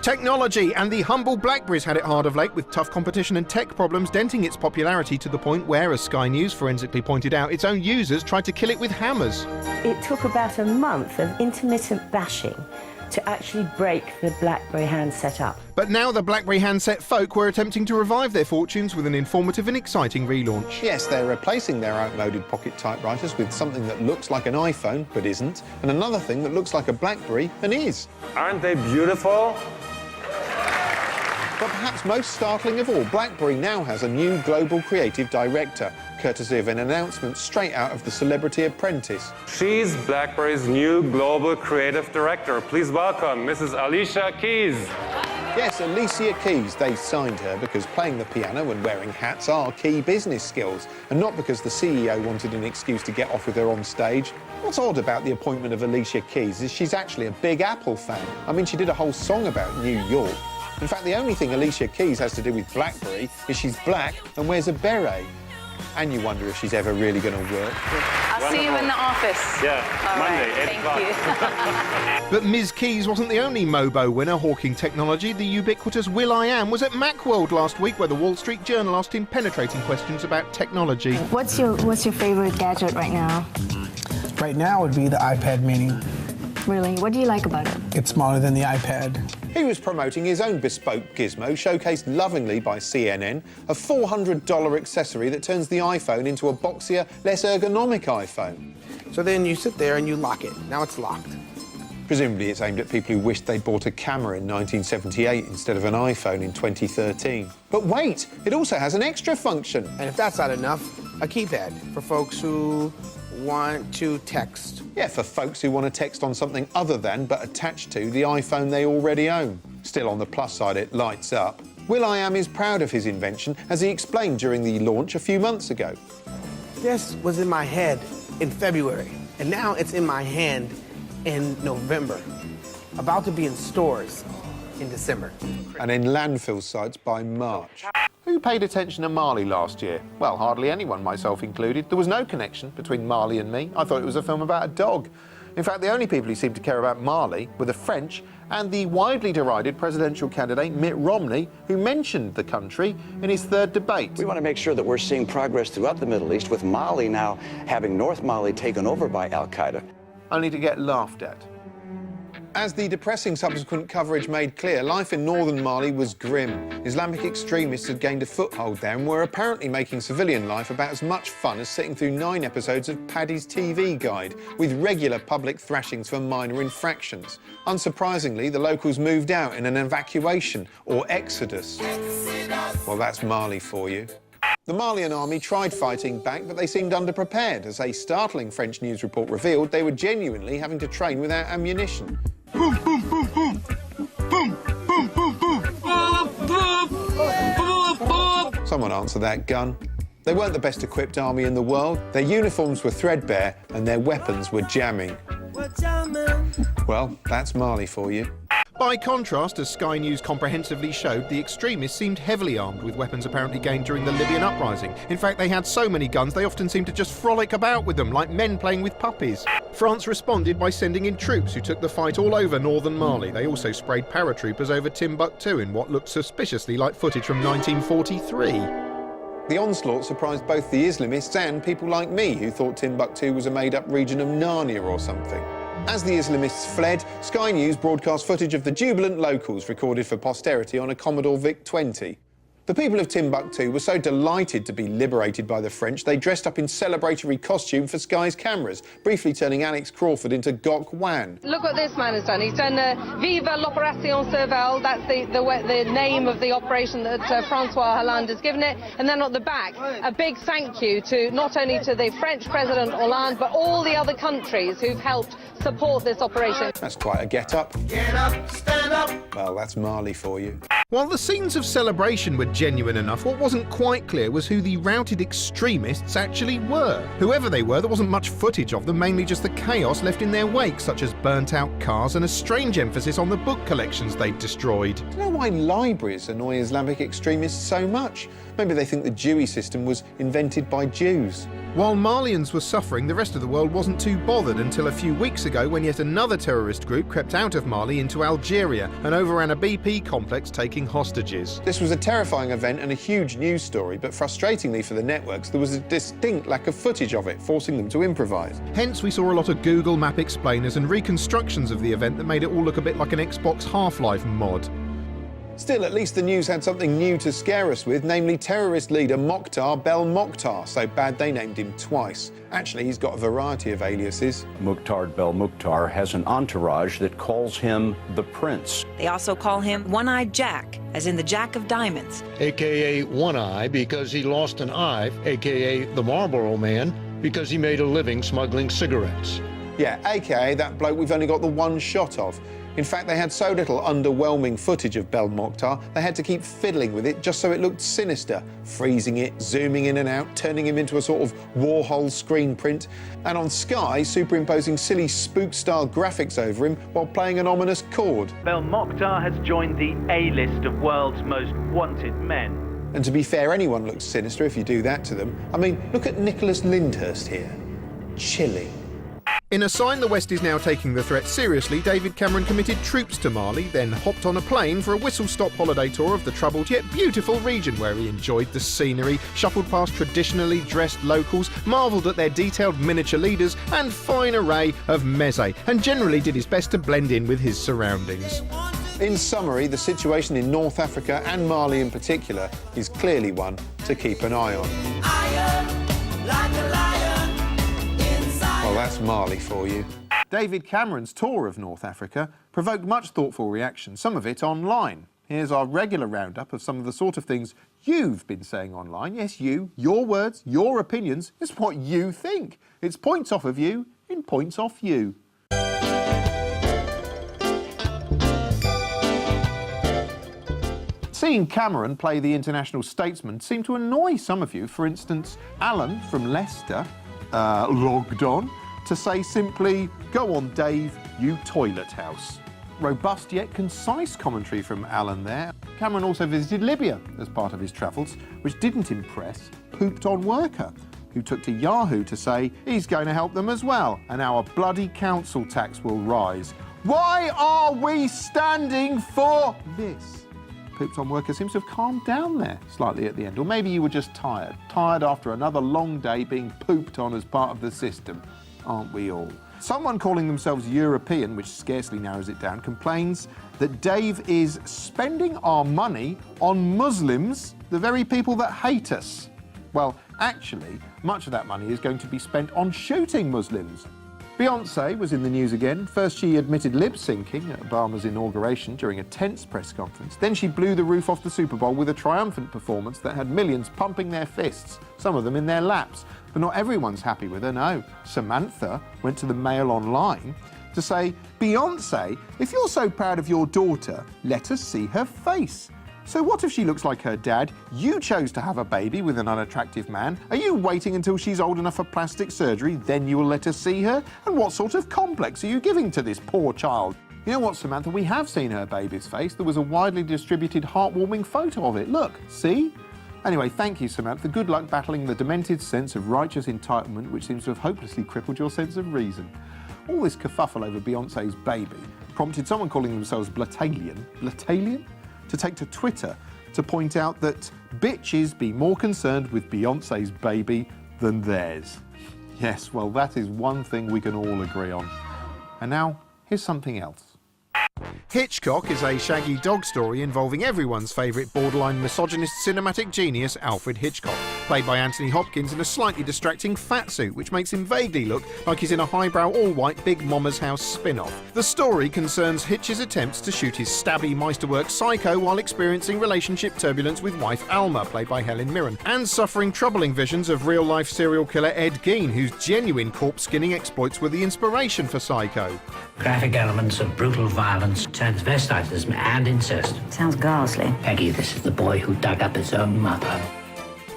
Technology, and the humble BlackBerry's had it hard of late, with tough competition and tech problems denting its popularity to the point where, as Sky News forensically pointed out, its own users tried to kill it with hammers. It took about a month of intermittent bashing to actually break the BlackBerry handset up. But now the BlackBerry handset folk were attempting to revive their fortunes with an informative and exciting relaunch. Yes, they're replacing their outmoded pocket typewriters with something that looks like an iPhone but isn't, and another thing that looks like a BlackBerry and is. Aren't they beautiful? But perhaps most startling of all, BlackBerry now has a new global creative director, courtesy of an announcement straight out of The Celebrity Apprentice. She's BlackBerry's new global creative director. Please welcome Mrs. Alicia Keys. Yes, Alicia Keys. They signed her because playing the piano and wearing hats are key business skills, and not because the CEO wanted an excuse to get off with her on stage. What's odd about the appointment of Alicia Keys is she's actually a big Apple fan. I mean, she did a whole song about New York. In fact, the only thing Alicia Keys has to do with BlackBerry is she's black and wears a beret. And you wonder if she's ever really going to work. I'll see you in the office. Yeah, all Monday, right, 8 o'clock. But Ms. Keys wasn't the only Mobo winner hawking technology. The ubiquitous Will.i.am was at Macworld last week, where the Wall Street Journal asked him penetrating questions about technology. What's your favorite gadget right now? Right now would be the iPad mini. Really? What do you like about it? It's smaller than the iPad. He was promoting his own bespoke gizmo, showcased lovingly by CNN, a $400 accessory that turns the iPhone into a boxier, less ergonomic iPhone. So then you sit there and you lock it. Now it's locked. Presumably it's aimed at people who wished they'd bought a camera in 1978 instead of an iPhone in 2013. But wait, it also has an extra function. And if that's not enough, a keypad for folks who want to text. Yeah, for folks who want to text on something other than, but attached to, the iPhone they already own. Still, on the plus side, it lights up. Will.i.am is proud of his invention, as he explained during the launch a few months ago. This was in my head in February, and now it's in my hand in November. About to be in stores in December. And in landfill sites by March. Who paid attention to Marley last year? Well, hardly anyone, myself included. There was no connection between Marley and me. I thought it was a film about a dog. In fact, the only people who seemed to care about Marley were the French and the widely derided presidential candidate Mitt Romney, who mentioned the country in his third debate. We want to make sure that we're seeing progress throughout the Middle East, with Mali now having North Mali taken over by al-Qaeda. Only to get laughed at. As the depressing subsequent coverage made clear, life in northern Mali was grim. Islamic extremists had gained a foothold there and were apparently making civilian life about as much fun as sitting through 9 episodes of Paddy's TV Guide, with regular public thrashings for minor infractions. Unsurprisingly, the locals moved out in an evacuation, or exodus. Well, that's Mali for you. The Malian army tried fighting back, but they seemed underprepared. As a startling French news report revealed, they were genuinely having to train without ammunition. Boom, boom, boom, boom. Boom, boom, boom, boom. Someone answer that gun. They weren't the best equipped army in the world. Their uniforms were threadbare and their weapons were jamming. Well, that's Mali for you. By contrast, as Sky News comprehensively showed, the extremists seemed heavily armed with weapons apparently gained during the Libyan uprising. In fact, they had so many guns they often seemed to just frolic about with them, like men playing with puppies. France responded by sending in troops who took the fight all over northern Mali. They also sprayed paratroopers over Timbuktu in what looked suspiciously like footage from 1943. The onslaught surprised both the Islamists and people like me who thought Timbuktu was a made-up region of Narnia or something. As the Islamists fled, Sky News broadcast footage of the jubilant locals recorded for posterity on a Commodore VIC-20. The people of Timbuktu were so delighted to be liberated by the French, they dressed up in celebratory costume for Sky's cameras, briefly turning Alex Crawford into Gok Wan. Look what this man has done. He's done Viva l'Opération Serval. That's the name of the operation that Francois Hollande has given it. And then at the back, a big thank you to not only to the French President Hollande, but all the other countries who've helped support this operation. That's quite a get-up. Get up, stand up. Well, that's Mali for you. While the scenes of celebration were genuine enough, what wasn't quite clear was who the routed extremists actually were. Whoever they were, there wasn't much footage of them, mainly just the chaos left in their wake, such as burnt-out cars and a strange emphasis on the book collections they'd destroyed. Do you know why libraries annoy Islamic extremists so much? Maybe they think the Dewey system was invented by Jews. While Malians were suffering, the rest of the world wasn't too bothered until a few weeks ago when yet another terrorist group crept out of Mali into Algeria and overran a BP complex taking hostages. This was a terrifying event and a huge news story, but frustratingly for the networks, there was a distinct lack of footage of it, forcing them to improvise. Hence, we saw a lot of Google Map explainers and reconstructions of the event that made it all look a bit like an Xbox Half-Life mod. Still, at least the news had something new to scare us with, namely terrorist leader Mokhtar Belmokhtar, so bad they named him twice. Actually, he's got a variety of aliases. Mukhtar Belmokhtar has an entourage that calls him the Prince. They also call him One-Eyed Jack, as in the Jack of Diamonds. A.K.A. One Eye because he lost an eye, a.k.a. the Marlboro Man, because he made a living smuggling cigarettes. Yeah, a.k.a. that bloke we've only got the one shot of. In fact, they had so little underwhelming footage of Belmokhtar, they had to keep fiddling with it just so it looked sinister, freezing it, zooming in and out, turning him into a sort of Warhol screen print, and on Sky, superimposing silly spook-style graphics over him while playing an ominous chord. Belmokhtar has joined the A-list of world's most wanted men. And to be fair, anyone looks sinister if you do that to them. I mean, look at Nicholas Lyndhurst here. Chilling. In a sign the West is now taking the threat seriously, David Cameron committed troops to Mali, then hopped on a plane for a whistle-stop holiday tour of the troubled yet beautiful region where he enjoyed the scenery, shuffled past traditionally dressed locals, marvelled at their detailed miniature leaders and fine array of meze, and generally did his best to blend in with his surroundings. In summary, the situation in North Africa and Mali in particular is clearly one to keep an eye on. Well, that's Mali for you. David Cameron's tour of North Africa provoked much thoughtful reaction, some of it online. Here's our regular roundup of some of the sort of things you've been saying online. Yes, you, your words, your opinions, it's what you think. It's points off of you in points off you. Seeing Cameron play the international statesman seemed to annoy some of you. For instance, Alan from Leicester logged on to say simply, "Go on, Dave, you toilet house." Robust yet concise commentary from Alan there. Cameron also visited Libya as part of his travels, which didn't impress Pooped On Worker, who took to Yahoo to say he's going to help them as well, and our bloody council tax will rise. Why are we standing for this? Pooped On Worker seems to have calmed down there slightly at the end. Or maybe you were just tired after another long day being pooped on as part of the system. Aren't we all? Someone calling themselves European, which scarcely narrows it down, complains that Dave is spending our money on Muslims, the very people that hate us. Well, actually, much of that money is going to be spent on shooting Muslims. Beyoncé was in the news again. First she admitted lip-syncing at Obama's inauguration during a tense press conference. Then she blew the roof off the Super Bowl with a triumphant performance that had millions pumping their fists, some of them in their laps. But not everyone's happy with her, no. Samantha went to the Mail Online to say, "Beyoncé, if you're so proud of your daughter, let us see her face. So what if she looks like her dad? You chose to have a baby with an unattractive man. Are you waiting until she's old enough for plastic surgery, then you will let us see her? And what sort of complex are you giving to this poor child?" You know what, Samantha? We have seen her baby's face. There was a widely distributed, heartwarming photo of it. Look, see? Anyway, thank you, Samantha. Good luck battling the demented sense of righteous entitlement which seems to have hopelessly crippled your sense of reason. All this kerfuffle over Beyoncé's baby prompted someone calling themselves Blatalian, to take to Twitter to point out that bitches be more concerned with Beyoncé's baby than theirs. Yes, well, that is one thing we can all agree on. And now, here's something else. Hitchcock is a shaggy dog story involving everyone's favourite borderline misogynist cinematic genius Alfred Hitchcock, played by Anthony Hopkins in a slightly distracting fat suit which makes him vaguely look like he's in a highbrow all-white Big Mama's House spin-off. The story concerns Hitch's attempts to shoot his stabby Meisterwerk Psycho while experiencing relationship turbulence with wife Alma, played by Helen Mirren, and suffering troubling visions of real-life serial killer Ed Gein, whose genuine corpse-skinning exploits were the inspiration for Psycho. Graphic elements of brutal violence, transvestitism and incest. Sounds ghastly. Peggy, this is the boy who dug up his own mother.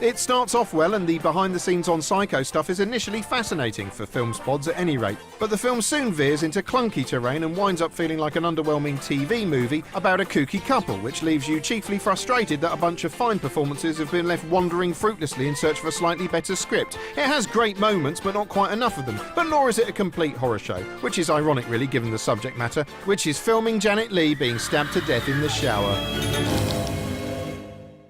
It starts off well, and the behind-the-scenes on Psycho stuff is initially fascinating for film spods at any rate. But the film soon veers into clunky terrain and winds up feeling like an underwhelming TV movie about a kooky couple, which leaves you chiefly frustrated that a bunch of fine performances have been left wandering fruitlessly in search of a slightly better script. It has great moments, but not quite enough of them. But nor is it a complete horror show, which is ironic really given the subject matter, which is filming Janet Leigh being stabbed to death in the shower.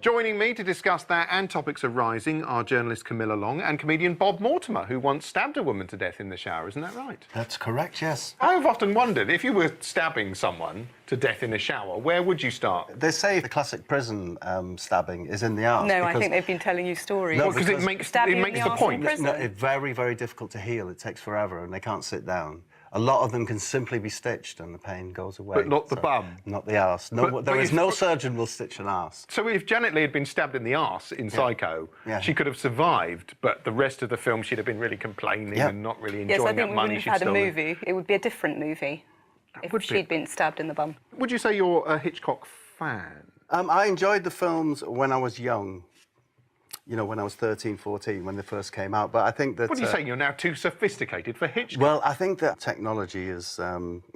Joining me to discuss that and topics arising are journalist Camilla Long and comedian Bob Mortimer, who once stabbed a woman to death in the shower, isn't that right? That's correct, yes. I've often wondered, if you were stabbing someone to death in a shower, where would you start? They say the classic prison stabbing is in the arse. No, I think they've been telling you stories. No, because it makes the point. No, it's very, very difficult to heal. It takes forever and they can't sit down. A lot of them can simply be stitched and the pain goes away. But not the bum? Not the arse. No, there is no surgeon will stitch an arse. So if Janet Leigh had been stabbed in the arse in Psycho, she could have survived, but the rest of the film she'd have been really complaining and not really enjoying that money she'd stolen. Yes, I think we wouldn't have had a movie. It would be a different movie if she'd been stabbed in the bum. Would you say you're a Hitchcock fan? I enjoyed the films when I was young. You know, when I was 13, 14, when they first came out. But I think that... What are you saying? You're now too sophisticated for Hitchcock? Well, I think that technology has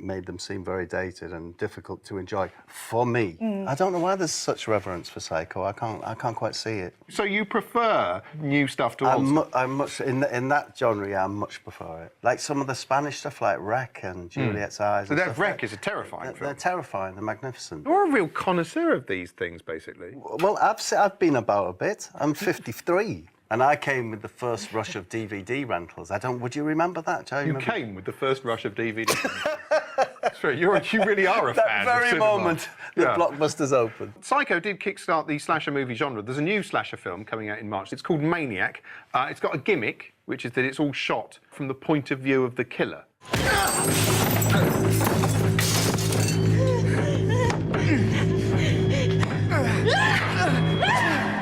made them seem very dated and difficult to enjoy for me. I don't know why there's such reverence for Psycho. I can't quite see it. So you prefer new stuff to old stuff? I'm much in that genre. Yeah, I much prefer it. Like some of the Spanish stuff, like Wreck and Juliet's Eyes. So that Wreck is a terrifying film. They're terrifying. They're magnificent. You're a real connoisseur of these things, basically. Well, I've been about a bit. I'm 53. And I came with the first rush of DVD rentals. Would you remember that, Joe? You came with the first rush of DVD rentals. That's true. You really are a fan. That very moment, the blockbusters opened. Psycho did kickstart the slasher movie genre. There's a new slasher film coming out in March. It's called Maniac. It's got a gimmick, which is that it's all shot from the point of view of the killer.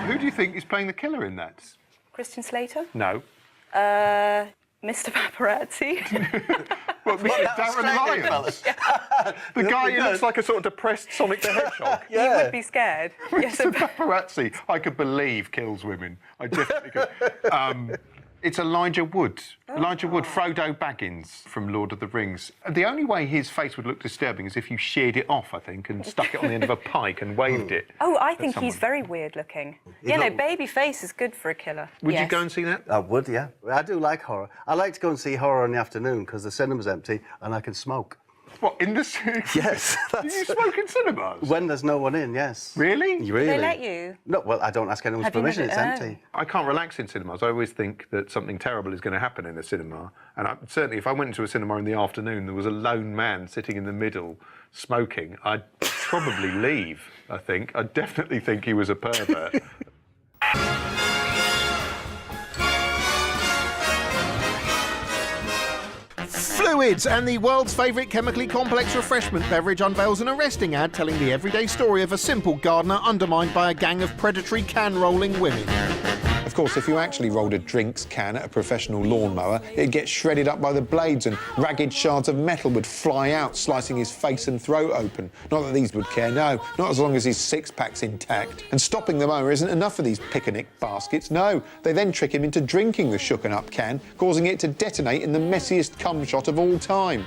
Who do you think is playing the killer in that? Christian Slater? No. Mr. Paparazzi. Well, Mr. Darren Lyons. The guy who looks like a sort of depressed Sonic the Hedgehog. You would be scared. Mr. Paparazzi, I could believe kills women. I definitely could. It's Elijah Wood. Elijah Wood, Frodo Baggins from Lord of the Rings. The only way his face would look disturbing is if you sheared it off, I think, and stuck it on the end of a pike and waved it. Oh, I think he's very weird looking. You know, baby face is good for a killer. Would you go and see that? I would, yeah. I do like horror. I like to go and see horror in the afternoon because the cinema's empty and I can smoke. What, in the cinema? Yes. Do you smoke in cinemas? When there's no one in, yes. Really? Really? They let you? No, well, I don't ask anyone's permission, it's empty. I can't relax in cinemas. I always think that something terrible is going to happen in a cinema. And certainly if I went into a cinema in the afternoon, there was a lone man sitting in the middle smoking, I'd probably leave, I think. I definitely think he was a pervert. Fluids and the world's favourite chemically complex refreshment beverage unveils an arresting ad telling the everyday story of a simple gardener undermined by a gang of predatory can-rolling women. Of course, if you actually rolled a drinks can at a professional lawnmower, it'd get shredded up by the blades and ragged shards of metal would fly out, slicing his face and throat open. Not that these would care, no, not as long as his six-pack's intact. And stopping the mower isn't enough for these picnic baskets, no. They then trick him into drinking the shooken-up can, causing it to detonate in the messiest cum shot of all time.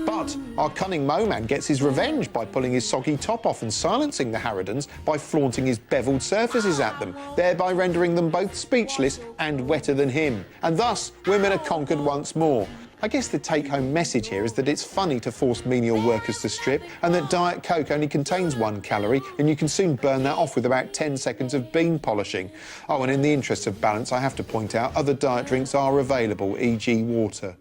But our cunning moman gets his revenge by pulling his soggy top off and silencing the harridans by flaunting his bevelled surfaces at them, thereby rendering them both speechless and wetter than him. And thus, women are conquered once more. I guess the take-home message here is that it's funny to force menial workers to strip and that Diet Coke only contains 1 calorie and you can soon burn that off with about 10 seconds of bean polishing. Oh, and in the interest of balance, I have to point out other diet drinks are available, e.g. water.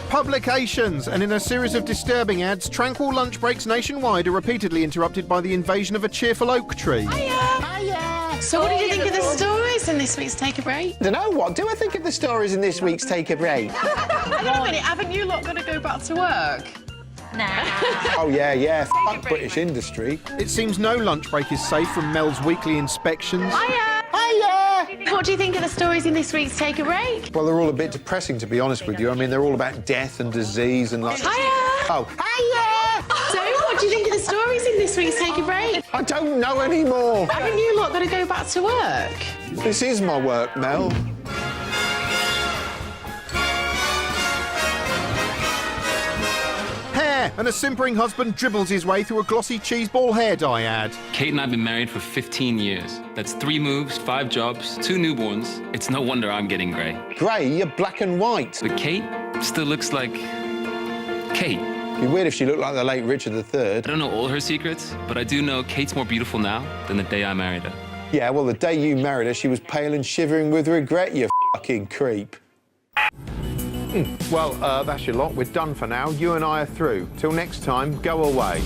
Publications, and in a series of disturbing ads, tranquil lunch breaks nationwide are repeatedly interrupted by the invasion of a cheerful oak tree. Hiya! So what did you think of the stories in this week's Take a Break? I don't know, what do I think of the stories in this week's Take a Break? Hang on a minute, haven't you lot got to go back to work? Nah. Oh, yeah, fuck British industry. It seems no lunch break is safe from Mel's weekly inspections. Hiya! Hiya! What do you think of the stories in this week's Take a Break? Well, they're all a bit depressing, to be honest with you. I mean, they're all about death and disease and like... Hiya! Oh, hiya! So, what What do you think of the stories in this week's Take a Break? I don't know anymore. Haven't you lot got to go back to work? This is my work, Mel. Hair, and a simpering husband dribbles his way through a glossy cheeseball hair dye ad. Kate and I have been married for 15 years. That's 3 moves, 5 jobs, 2 newborns. It's no wonder I'm getting grey. Grey? You're black and white. But Kate still looks like Kate. It'd be weird if she looked like the late Richard III. I don't know all her secrets, but I do know Kate's more beautiful now than the day I married her. Yeah, well, the day you married her, she was pale and shivering with regret, you fucking creep. Well, that's your lot. We're done for now. You and I are through. Till next time, go away.